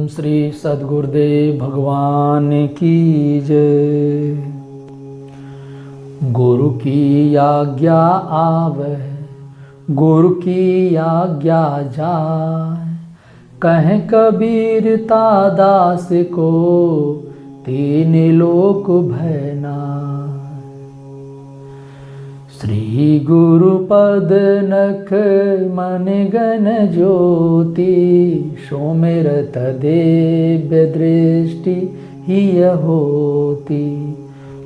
श्री सद्गुरुदेव भगवान की जय। गुरु की आज्ञा आवे, गुरु की आज्ञा जाए। कहें कबीर दास को, तीन लोक भय नाय। श्री गुरु पद नख मन गण ज्योति, सोमिरत दिव्य दृष्टि ही होती।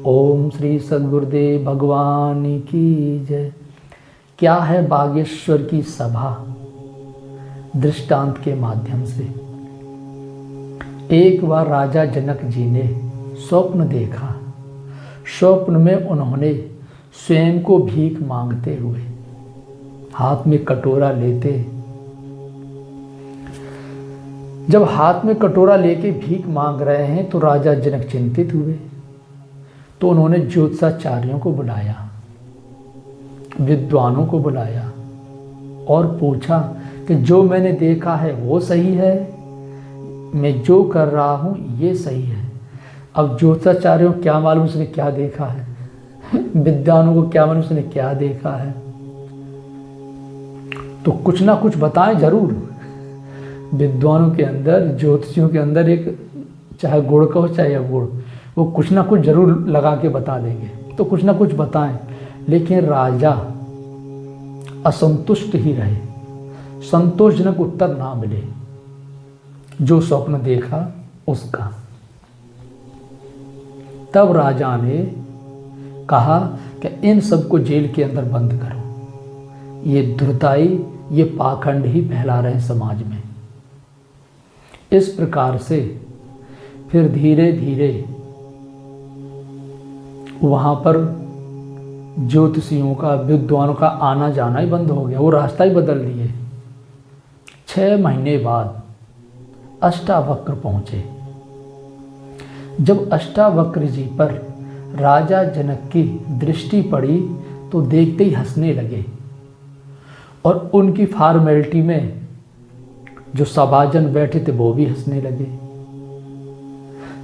ओम श्री सद्गुरुदेव भगवान की जय। क्या है बागेश्वर की सभा? दृष्टांत के माध्यम से। एक बार राजा जनक जी ने स्वप्न देखा। स्वप्न में उन्होंने स्वयं को भीख मांगते हुए हाथ में कटोरा लेते, जब हाथ में कटोरा लेके भीख मांग रहे हैं तो राजा जनक चिंतित हुए। तो उन्होंने ज्योतिषाचार्यों को बुलाया, विद्वानों को बुलाया और पूछा कि जो मैंने देखा है वो सही है, मैं जो कर रहा हूं ये सही है। अब ज्योतिषाचार्यों क्या मालूम उसने क्या देखा है, विद्वानों को क्या मालूम उसने क्या देखा है, तो कुछ ना कुछ बताएं जरूर। विद्वानों के अंदर, ज्योतिषियों के अंदर एक चाहे गुड़ का हो चाहे अगुड़, वो कुछ ना कुछ जरूर लगा के बता देंगे, तो कुछ ना कुछ बताएं। लेकिन राजा असंतुष्ट ही रहे, संतोषजनक उत्तर ना मिले जो स्वप्न देखा उसका। तब राजा ने कहा कि इन सबको जेल के अंदर बंद करो, ये दुर्दाई, ये पाखंड ही फैला रहे हैं समाज में। इस प्रकार से फिर धीरे धीरे वहां पर ज्योतिषियों का, विद्वानों का आना जाना ही बंद हो गया, वो रास्ता ही बदल दिए। 6 महीने बाद अष्टावक्र पहुंचे। जब अष्टावक्र जी पर राजा जनक की दृष्टि पड़ी तो देखते ही हंसने लगे और उनकी फॉर्मेलिटी में जो सभाजन बैठे थे वो भी हंसने लगे।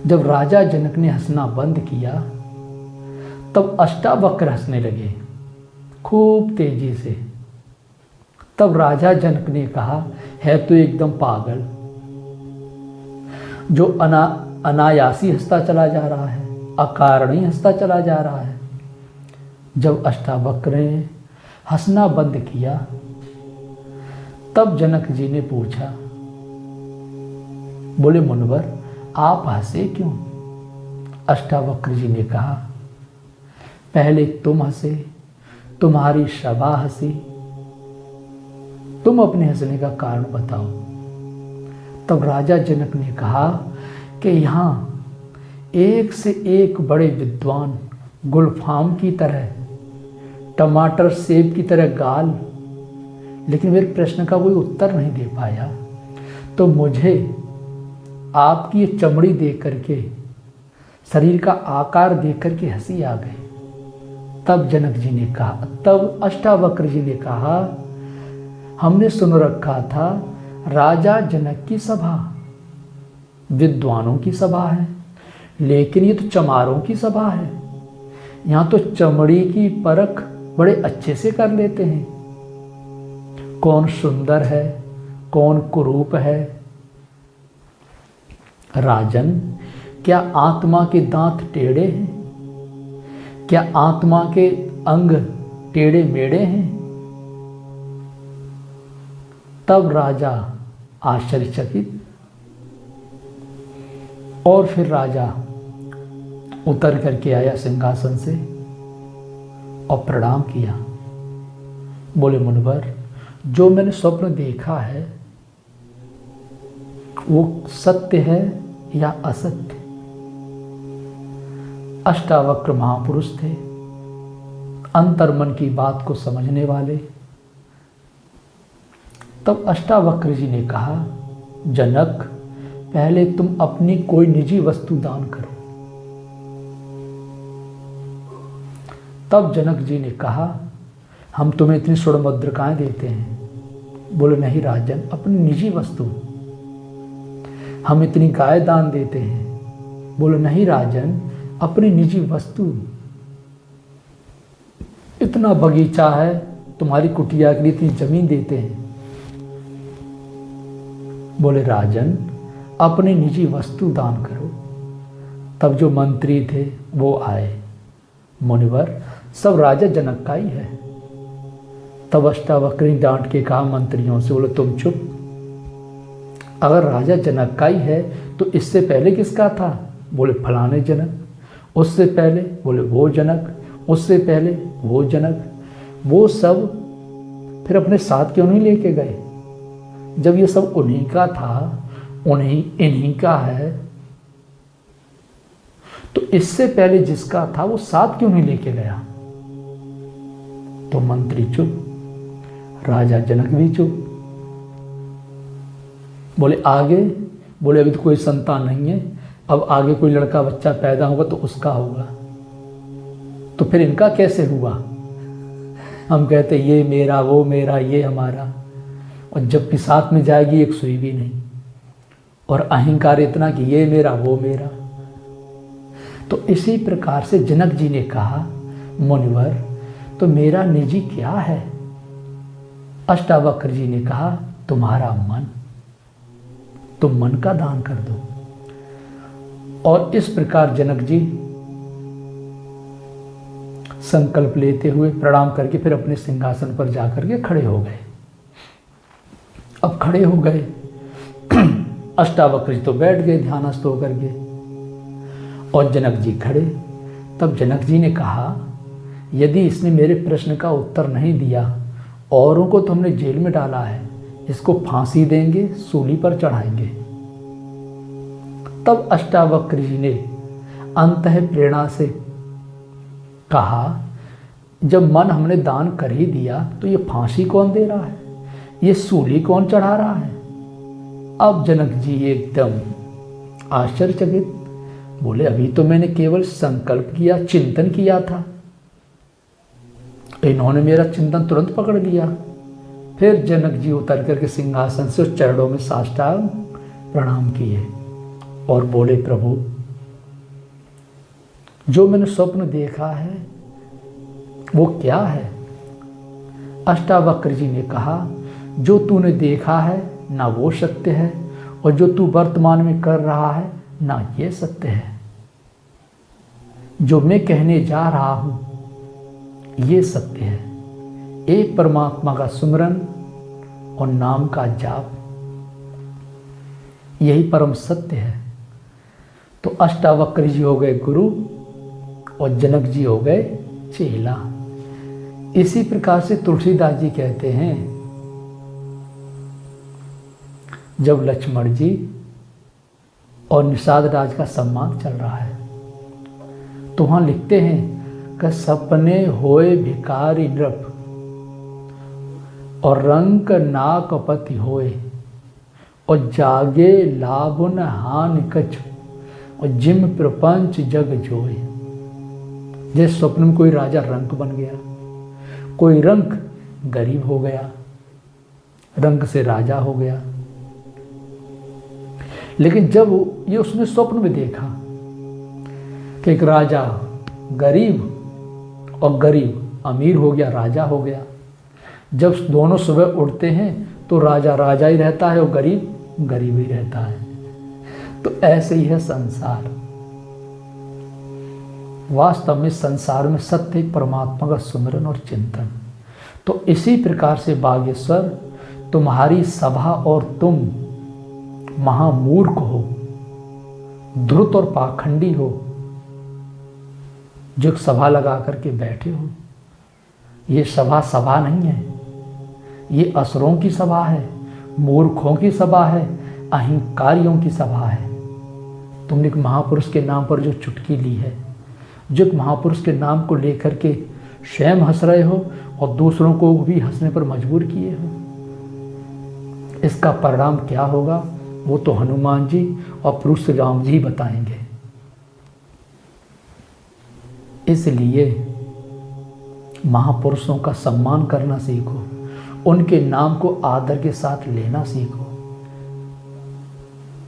जब राजा जनक ने हंसना बंद किया तब अष्टावक्र हंसने लगे खूब तेजी से। तब राजा जनक ने कहा, है तो एकदम पागल, जो अनायासी हंसता चला जा रहा है, अकारण ही हंसता चला जा रहा है। जब अष्टावक्र ने हंसना बंद किया तब जनक जी ने पूछा, बोले मुनिवर आप हंसे क्यों? अष्टावक्र जी ने कहा, पहले तुम हंसे, तुम्हारी सभा हंसी, तुम अपने हंसने का कारण बताओ। तब राजा जनक ने कहा कि यहाँ एक से एक बड़े विद्वान, गुलफाम की तरह, टमाटर सेब की तरह गाल, लेकिन मेरे प्रश्न का कोई उत्तर नहीं दे पाया। तो मुझे आपकी ये चमड़ी देख करके, शरीर का आकार देख करके हंसी आ गई। तब जनक जी ने कहा, तब अष्टावक्र जी ने कहा, हमने सुन रखा था राजा जनक की सभा विद्वानों की सभा है, लेकिन ये तो चमारों की सभा है। यहाँ तो चमड़ी की परख बड़े अच्छे से कर लेते हैं, कौन सुंदर है, कौन कुरूप है। राजन, क्या आत्मा के दांत टेढ़े हैं? क्या आत्मा के अंग टेढ़े मेढ़े हैं? तब राजा आश्चर्यचकित, और फिर राजा उतर करके आया सिंहासन से और प्रणाम किया। बोले मुनिवर, जो मैंने स्वप्न देखा है वो सत्य है या असत्य? अष्टावक्र महापुरुष थे, अंतर्मन की बात को समझने वाले। तब अष्टावक्र जी ने कहा, जनक पहले तुम अपनी कोई निजी वस्तु दान करो। तब जनक जी ने कहा, हम तुम्हें इतनी स्वर्ण मुद्रिकाएं देते हैं। बोले नहीं राजन, अपनी निजी वस्तु। हम इतनी गाय दान देते हैं। बोले नहीं राजन, अपनी निजी वस्तु, इतना बगीचा है, तुम्हारी कुटिया के लिए इतनी जमीन देते हैं। बोले राजन, अपनी निजी वस्तु दान करो। तब जो मंत्री थे वो आए, मुनिवर सब राजा जनक का ही है। तब अष्टावक्र ने डांट के कहा मंत्रियों से, बोले तुम चुप, अगर राजा जनक का ही है तो इससे पहले किसका था? बोले फलाने जनक। उससे पहले? बोले वो जनक। उससे पहले? वो जनक। वो सब फिर अपने साथ क्यों नहीं लेके गए? जब ये सब उन्हीं का था, इन्हीं का है, तो इससे पहले जिसका था वो साथ क्यों नहीं लेके गया? तो मंत्री चुप, राजा जनक भी चुप। बोले आगे? बोले अभी तो कोई संतान नहीं है, अब आगे कोई लड़का बच्चा पैदा होगा तो उसका होगा, तो फिर इनका कैसे हुआ? हम कहते ये मेरा, वो मेरा, ये हमारा, और जबकि साथ में जाएगी एक सुई भी नहीं, और अहंकार इतना कि ये मेरा, वो मेरा। तो इसी प्रकार से जनक जी ने कहा, मुनिवर तो मेरा निजी क्या है? अष्टावक्र जी ने कहा, तुम्हारा मन, तुम मन का दान कर दो। और इस प्रकार जनक जी संकल्प लेते हुए प्रणाम करके फिर अपने सिंहासन पर जाकर के खड़े हो गए। अब खड़े हो गए, अष्टावक्र जी तो बैठ गए ध्यानस्थ होकर के, और जनक जी खड़े। तब जनक जी ने कहा, यदि इसने मेरे प्रश्न का उत्तर नहीं दिया, औरों को तो हमने जेल में डाला है, इसको फांसी देंगे, सूली पर चढ़ाएंगे। तब अष्टावक्र जी ने अंतः प्रेरणा से कहा, जब मन हमने दान कर ही दिया तो ये फांसी कौन दे रहा है, ये सूली कौन चढ़ा रहा है? अब जनक जी एकदम आश्चर्यचकित, बोले अभी तो मैंने केवल संकल्प किया, चिंतन किया था, इन्होंने मेरा चिंतन तुरंत पकड़ लिया। फिर जनक जी उतर करके सिंहासन से चरणों में साष्टांग प्रणाम किए और बोले, प्रभु जो मैंने स्वप्न देखा है वो क्या है? अष्टावक्र जी ने कहा, जो तूने देखा है ना वो सत्य है, और जो तू वर्तमान में कर रहा है ना ये सत्य है। जो मैं कहने जा रहा हूं ये सत्य है, एक परमात्मा का सुमिरन और नाम का जाप, यही परम सत्य है। तो अष्टावक्र जी हो गए गुरु और जनक जी हो गए चेला। इसी प्रकार से तुलसीदास जी कहते हैं, जब लक्ष्मण जी और निषाद राज का सम्मान चल रहा है तो वहां लिखते हैं कि सपने होए भिखारी नृप और रंक नाकपति होए, और जागे लाभ न हानि कछु, और जिम प्रपंच जग जोए। जैसे स्वप्न में कोई राजा रंक बन गया, कोई रंक गरीब हो गया, रंक से राजा हो गया। लेकिन जब ये उसने स्वप्न में देखा कि एक राजा गरीब और गरीब अमीर हो गया, राजा हो गया, जब दोनों सुबह उठते हैं तो राजा राजा ही रहता है और गरीब गरीब ही रहता है। तो ऐसे ही है संसार। वास्तव में संसार में सत्य परमात्मा का सुमिरन और चिंतन। तो इसी प्रकार से बागेश्वर, तुम्हारी सभा और तुम महामूर्ख हो, धृत और पाखंडी हो, जो सभा लगा करके बैठे हो। ये सभा नहीं है, ये असुरों की सभा है, मूर्खों की सभा है, अहंकारियों की सभा है। तुमने एक महापुरुष के नाम पर जो चुटकी ली है, जो एक महापुरुष के नाम को लेकर के स्वयं हंस रहे हो और दूसरों को भी हंसने पर मजबूर किए हो, इसका परिणाम क्या होगा वो तो हनुमान जी और पुरुष राम जी बताएंगे। इसलिए महापुरुषों का सम्मान करना सीखो, उनके नाम को आदर के साथ लेना सीखो।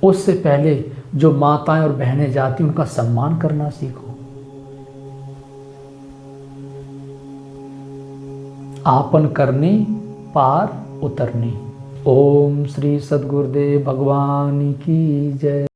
उससे पहले जो माताएं और बहनें जाती उनका सम्मान करना सीखो। आपन करनी पार उतरनी। ओम श्री सद्गुरुदेव भगवान की जय।